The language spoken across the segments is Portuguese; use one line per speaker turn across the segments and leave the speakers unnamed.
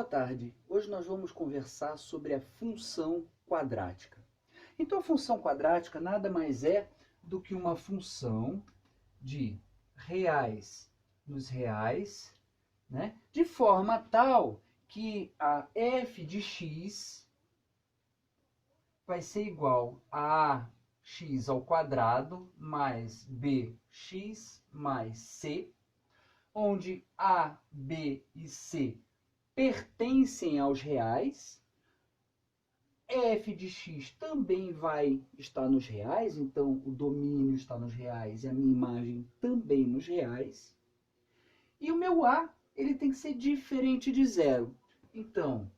tarde. Hoje nós vamos conversar sobre a função quadrática. Então, a função quadrática nada mais é do que uma função de reais nos reais, né? De forma tal que a f de x vai ser igual a x ao quadrado mais bx mais c, onde a, b e c pertencem aos reais. F de x também vai estar nos reais, então o domínio está nos reais e a minha imagem também nos reais. E o meu A, ele tem que ser diferente de zero. Então,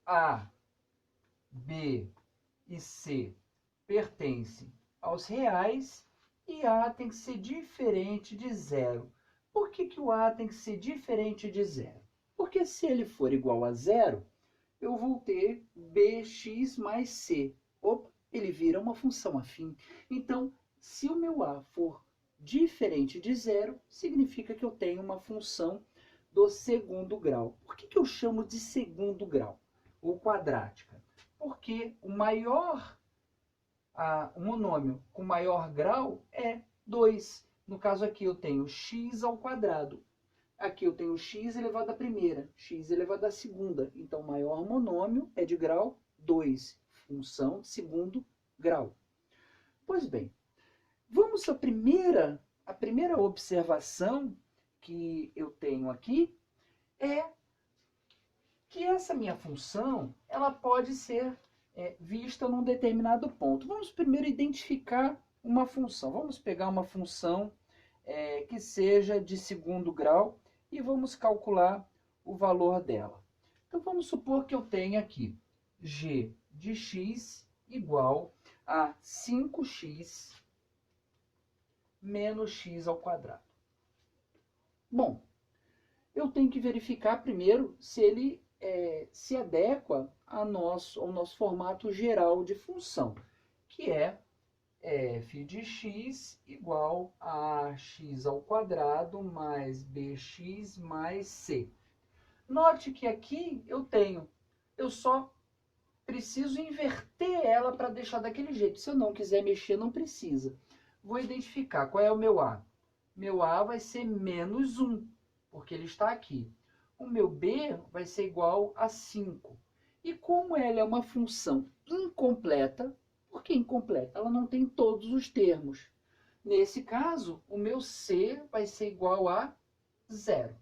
A, B e C pertencem aos reais e A tem que ser diferente de zero. Por que que o A tem que ser diferente de zero? Porque se ele for igual a zero, eu vou ter bx mais c. Opa, ele vira uma função afim. Então, se o meu A for diferente de zero, significa que eu tenho uma função do segundo grau. Por que que eu chamo de segundo grau, ou quadrática? Porque o monômio com maior grau é 2. No caso aqui eu tenho x ao quadrado. Aqui eu tenho x elevado à primeira, x elevado à segunda. Então, o maior monômio é de grau 2, função de segundo grau. Pois bem, vamos à primeira observação que eu tenho aqui é que essa minha função ela pode ser vista num determinado ponto. Vamos primeiro identificar uma função. Vamos pegar uma função que seja de segundo grau e vamos calcular o valor dela. Então, vamos supor que eu tenha aqui g de x igual a 5x menos x ao quadrado. Bom, eu tenho que verificar primeiro se ele se adequa ao nosso formato geral de função, que é f de x igual a x ao quadrado mais bx mais c. Note que aqui eu só preciso inverter ela para deixar daquele jeito. Se eu não quiser mexer, não precisa. Vou identificar qual é o meu A. Meu A vai ser menos 1, porque ele está aqui. O meu B vai ser igual a 5. E como ela é uma função incompleta, por que incompleta? Ela não tem todos os termos. Nesse caso, o meu C vai ser igual a 0.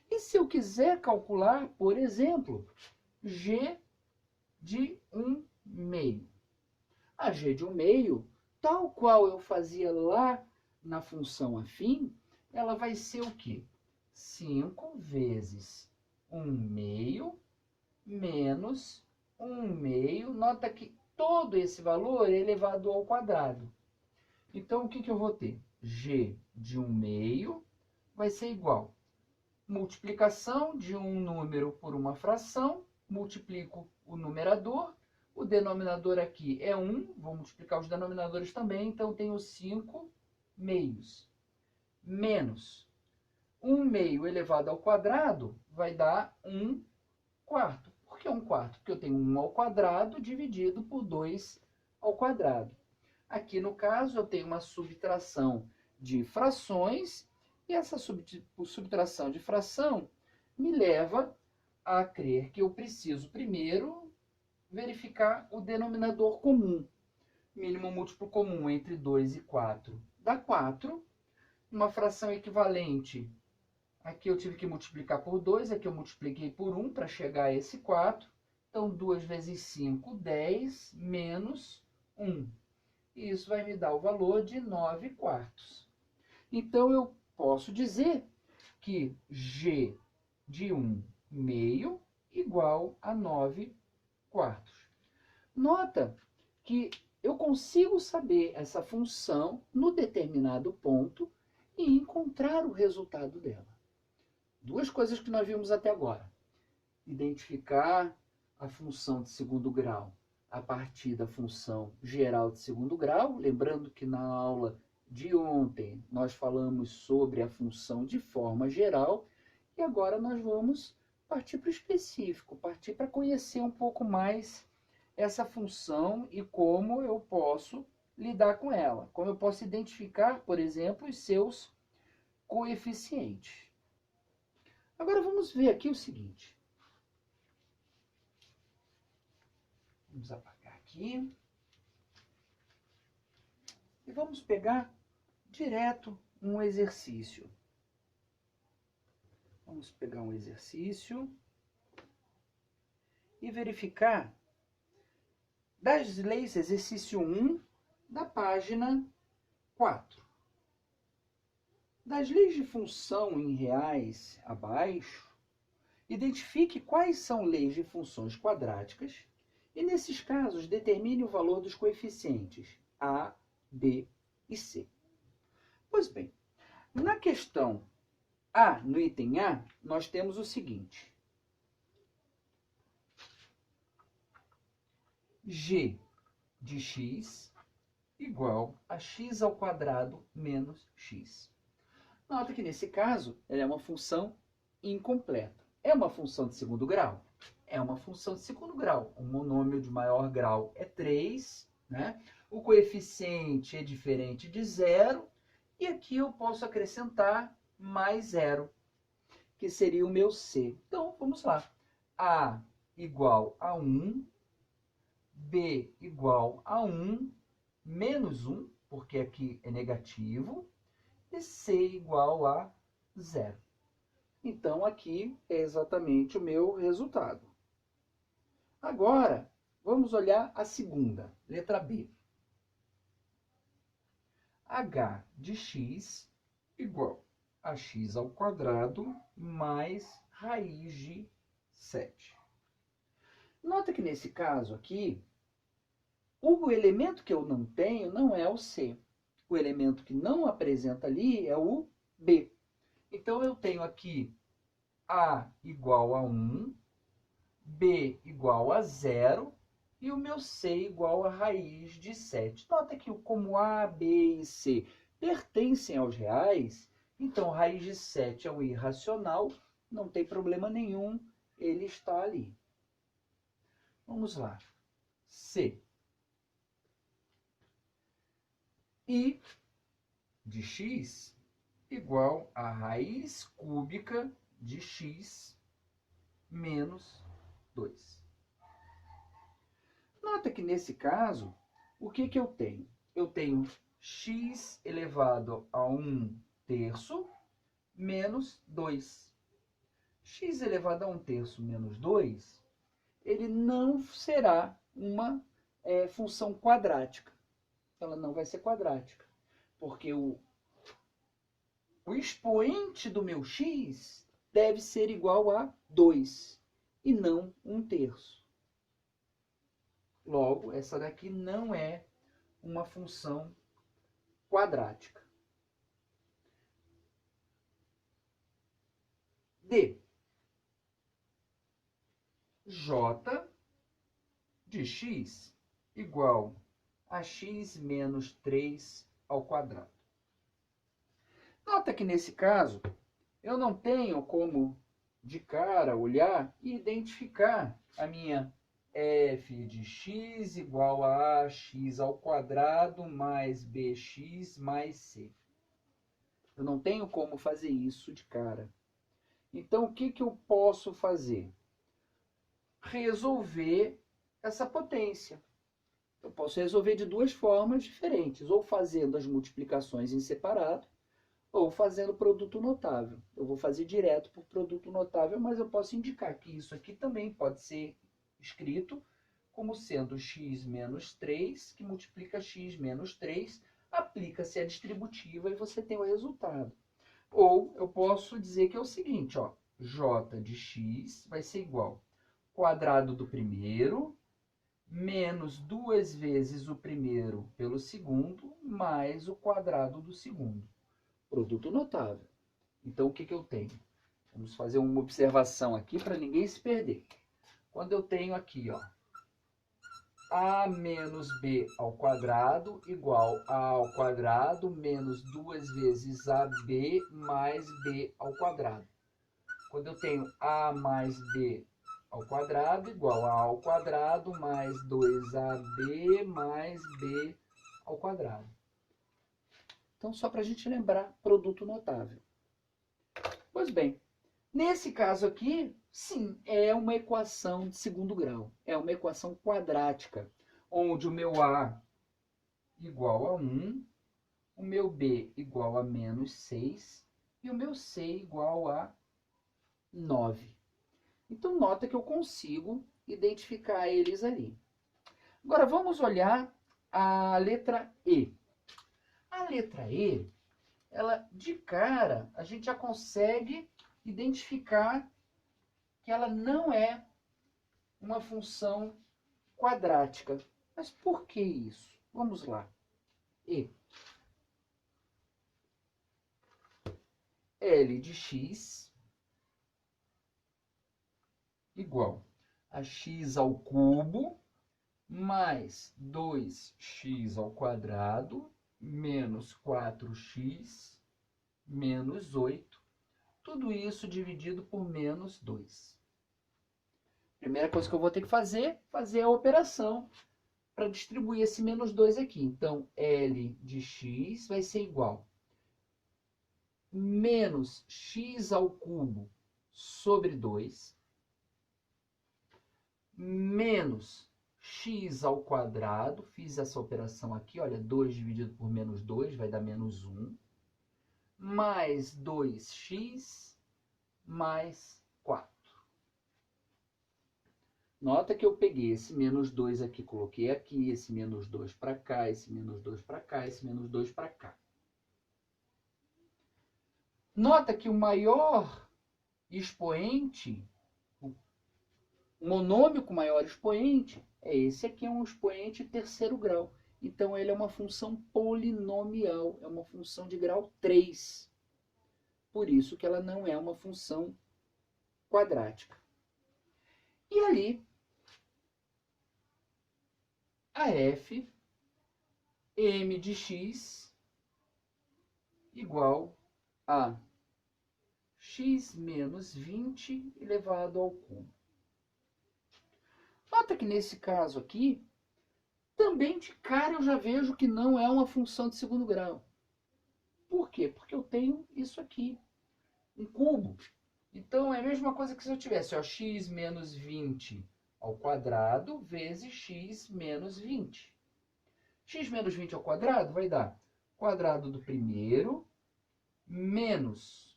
E se eu quiser calcular, por exemplo, G de 1/2? A G de 1/2, tal qual eu fazia lá na função afim, ela vai ser o quê? 5 vezes 1/2 menos 1/2. Nota que todo esse valor é elevado ao quadrado. Então, o que que eu vou ter? G de 1/2 vai ser igual a multiplicação de um número por uma fração, multiplico o numerador, o denominador aqui é 1, vou multiplicar os denominadores também, então eu tenho 5 meios, menos 1/2 elevado ao quadrado vai dar 1/4. Por que 1/4? Porque eu tenho 1 ao quadrado dividido por 2 ao quadrado. Aqui, no caso, eu tenho uma subtração de frações, e essa subtração de fração me leva a crer que eu preciso primeiro verificar o denominador comum. Mínimo múltiplo comum entre 2 e 4 dá 4. Uma fração equivalente, aqui eu tive que multiplicar por 2, aqui eu multipliquei por 1 para chegar a esse 4. Então, 2 vezes 5, 10, menos 1. E isso vai me dar o valor de 9/4. Então, eu posso dizer que G de 1/2 igual a 9/4. Nota que eu consigo saber essa função no determinado ponto e encontrar o resultado dela. Duas coisas que nós vimos até agora. Identificar a função de segundo grau a partir da função geral de segundo grau. Lembrando que na aula de ontem nós falamos sobre a função de forma geral. E agora nós vamos partir para o específico, partir para conhecer um pouco mais essa função e como eu posso lidar com ela, como eu posso identificar, por exemplo, os seus coeficientes. Agora vamos ver aqui o seguinte. Vamos apagar aqui. E vamos pegar direto um exercício. Vamos pegar um exercício e verificar das leis, exercício 1, da página 4. Das leis de função em reais abaixo, identifique quais são leis de funções quadráticas e, nesses casos, determine o valor dos coeficientes A, B e C. Pois bem, na questão A, no item A, nós temos o seguinte. G de x igual a x ao quadrado menos x. Nota que, nesse caso, ela é uma função incompleta. É uma função de segundo grau? É uma função de segundo grau. O monômio de maior grau é 3, né? O coeficiente é diferente de zero, e aqui eu posso acrescentar mais zero, que seria o meu C. Então, vamos lá. A igual a 1, B igual a 1, menos 1, porque aqui é negativo, e C igual a 0. Então, aqui é exatamente o meu resultado. Agora, vamos olhar a segunda, letra B. H de x igual a x ao quadrado mais raiz de 7. Nota que nesse caso aqui, o elemento que eu não tenho não é o C. O elemento que não apresenta ali é o B. Então, eu tenho aqui A igual a 1, B igual a 0 e o meu C igual a raiz de 7. Nota que como A, B e C pertencem aos reais, então raiz de 7 é um irracional, não tem problema nenhum, ele está ali. Vamos lá. C. I de x igual a raiz cúbica de x menos 2. Nota que nesse caso, o que eu tenho? Eu tenho x elevado a 1/3 menos 2. X elevado a 1/3 menos 2, ele não será uma função quadrática. Ela não vai ser quadrática, porque o expoente do meu x deve ser igual a 2 e não 1/3. Logo, essa daqui não é uma função quadrática. D. J de x igual a x menos 3 ao quadrado. Nota que nesse caso, eu não tenho como de cara olhar e identificar a minha f de x igual a ax ao quadrado mais bx mais c. Eu não tenho como fazer isso de cara. Então, o que eu posso fazer? Resolver essa potência. Eu posso resolver de duas formas diferentes, ou fazendo as multiplicações em separado, ou fazendo produto notável. Eu vou fazer direto por produto notável, mas eu posso indicar que isso aqui também pode ser escrito como sendo x menos 3, que multiplica x menos 3, aplica-se a distributiva e você tem o resultado. Ou eu posso dizer que é o seguinte, ó, j de x vai ser igual ao quadrado do primeiro, menos 2 vezes o primeiro pelo segundo, mais o quadrado do segundo. Produto notável. Então, o que eu tenho? Vamos fazer uma observação aqui para ninguém se perder. Quando eu tenho aqui, ó, a menos b ao quadrado igual a ao quadrado menos 2 vezes ab mais b ao quadrado. quando eu tenho a mais b ao quadrado igual a ao quadrado mais 2ab mais b ao quadrado. Então, só para a gente lembrar, produto notável. Pois bem, nesse caso aqui, sim, é uma equação de segundo grau. É uma equação quadrática, onde o meu a igual a 1, o meu b igual a menos 6 e o meu c igual a 9. Então, nota que eu consigo identificar eles ali. Agora, vamos olhar a letra E. A letra E, ela de cara, a gente já consegue identificar que ela não é uma função quadrática. Mas por que isso? Vamos lá. E. L de x igual a x ao cubo mais 2x ao quadrado menos 4x menos 8. Tudo isso dividido por menos 2. Primeira coisa que eu vou ter que fazer a operação para distribuir esse menos 2 aqui. Então, L de x vai ser igual menos x ao cubo sobre 2 menos x ao quadrado, fiz essa operação aqui, olha, 2 dividido por menos 2 vai dar menos 1, mais 2x mais 4. Nota que eu peguei esse menos 2 aqui, coloquei aqui, esse menos 2 para cá, esse menos 2 para cá, esse menos 2 para cá. Nota que o maior expoente, o monômio com maior expoente, é esse aqui, é um expoente terceiro grau. Então, ele é uma função polinomial, é uma função de grau 3. Por isso que ela não é uma função quadrática. E ali, a f, m de x, igual a x menos 20 elevado ao cubo. Nota que nesse caso aqui, também de cara eu já vejo que não é uma função de segundo grau. Por quê? Porque eu tenho isso aqui, um cubo. Então, é a mesma coisa que se eu tivesse x menos 20 ao quadrado vezes x menos 20. X menos 20 ao quadrado vai dar quadrado do primeiro menos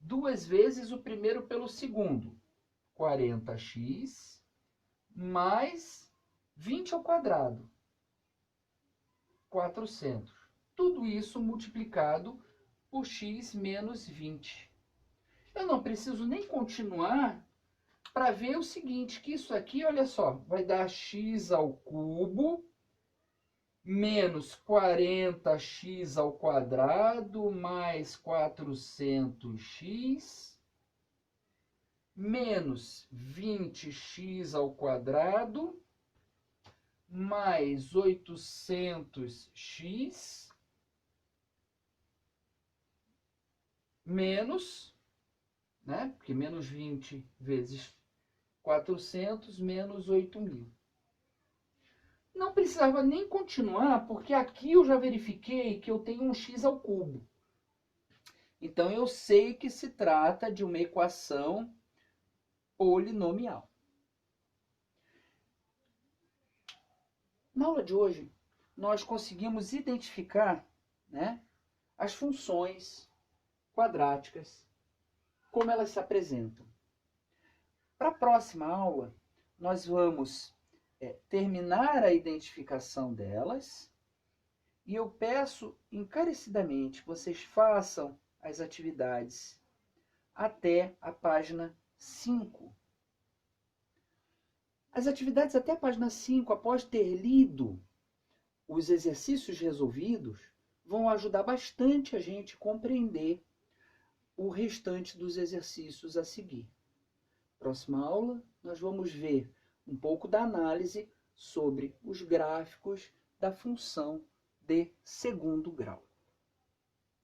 2 vezes o primeiro pelo segundo, 40x, mais 20 ao quadrado, 400. Tudo isso multiplicado por x menos 20. Eu não preciso nem continuar para ver o seguinte, que isso aqui, olha só, vai dar x ao cubo menos 40x ao quadrado mais 400x menos 20x ao quadrado mais 800x menos, né? Porque menos 20 vezes 400 menos 8.000. Não precisava nem continuar, porque aqui eu já verifiquei que eu tenho um x ao cubo. Então, eu sei que se trata de uma equação polinomial. Na aula de hoje, nós conseguimos identificar, né, as funções quadráticas, como elas se apresentam. Para a próxima aula, nós vamos terminar a identificação delas e eu peço encarecidamente que vocês façam as atividades até a página 5. As atividades até a página 5, após ter lido os exercícios resolvidos, vão ajudar bastante a gente a compreender o restante dos exercícios a seguir. Próxima aula, nós vamos ver um pouco da análise sobre os gráficos da função de segundo grau.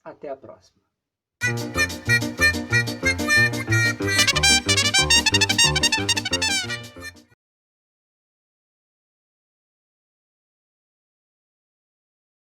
Até a próxima.